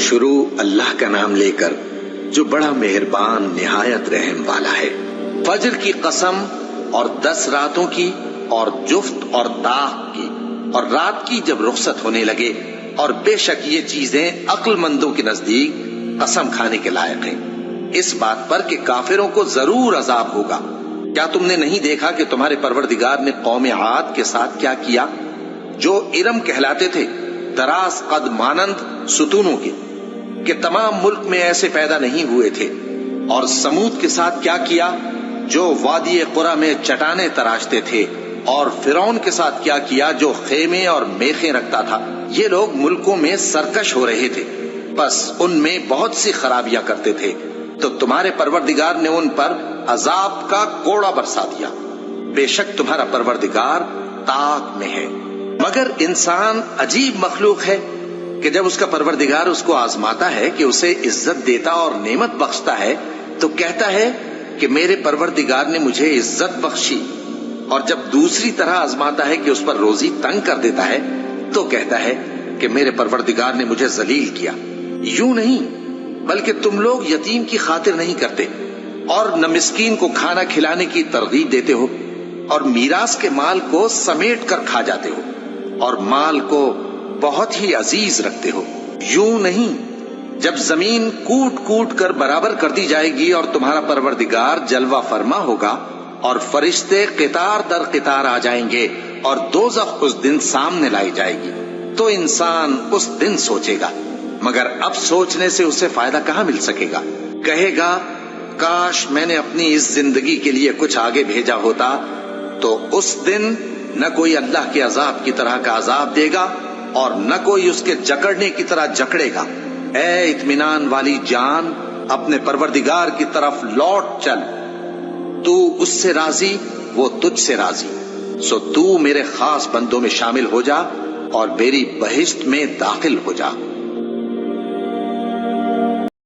شروع اللہ کا نام لے کر جو بڑا مہربان نہایت رحم والا ہے۔ فجر کی قسم اور 10 راتوں کی اور جفت اور طاق کی اور رات کی جب رخصت ہونے لگے، اور بے شک یہ چیزیں عقل مندوں کے نزدیک قسم کھانے کے لائق ہیں، اس بات پر کہ کافروں کو ضرور عذاب ہوگا۔ کیا تم نے نہیں دیکھا کہ تمہارے پروردگار نے قوم عاد کے ساتھ کیا کیا، جو ارم کہلاتے تھے، دراز قد مانند ستونوں کے، کہ تمام ملک میں ایسے پیدا نہیں ہوئے تھے؟ اور سمود کے ساتھ کیا کیا، جو وادی قرا میں چٹانیں تراشتے تھے؟ اور فرعون کے ساتھ کیا کیا، جو خیمے اور میخیں رکھتا تھا؟ یہ لوگ ملکوں میں سرکش ہو رہے تھے، بس ان میں بہت سی خرابیاں کرتے تھے، تو تمہارے پروردگار نے ان پر عذاب کا کوڑا برسا دیا۔ بے شک تمہارا پروردگار طاق میں ہے۔ مگر انسان عجیب مخلوق ہے کہ جب اس کا پروردگار اس کو آزماتا ہے کہ اسے عزت دیتا اور نعمت بخشتا ہے تو کہتا ہے کہ میرے پروردگار نے مجھے عزت بخشی، اور جب دوسری طرح آزماتا ہے کہ اس پر روزی تنگ کر دیتا ہے تو کہتا ہے کہ میرے پروردگار نے مجھے ذلیل کیا۔ یوں نہیں، بلکہ تم لوگ یتیم کی خاطر نہیں کرتے اور نہ مسکین کو کھانا کھلانے کی ترغیب دیتے ہو، اور میراث کے مال کو سمیٹ کر کھا جاتے ہو، اور مال کو بہت ہی عزیز رکھتے ہو۔ یوں نہیں، جب زمین کوٹ کوٹ کر برابر کر دی جائے گی اور تمہارا پروردگار جلوہ فرما ہوگا اور فرشتے قطار در قطار آ جائیں گے اور دوزخ اس دن سامنے لائی جائے گی، تو انسان اس دن سوچے گا، مگر اب سوچنے سے اسے فائدہ کہاں مل سکے گا؟ کہے گا کاش میں نے اپنی اس زندگی کے لیے کچھ آگے بھیجا ہوتا، تو اس دن نہ کوئی اللہ کے عذاب کی طرح کا عذاب دے گا اور نہ کوئی اس کے جکڑنے کی طرح جکڑے گا۔ اے اطمینان والی جان، اپنے پروردگار کی طرف لوٹ چل، تو اس سے راضی، وہ تجھ سے راضی، سو تو میرے خاص بندوں میں شامل ہو جا اور میری بہشت میں داخل ہو جا۔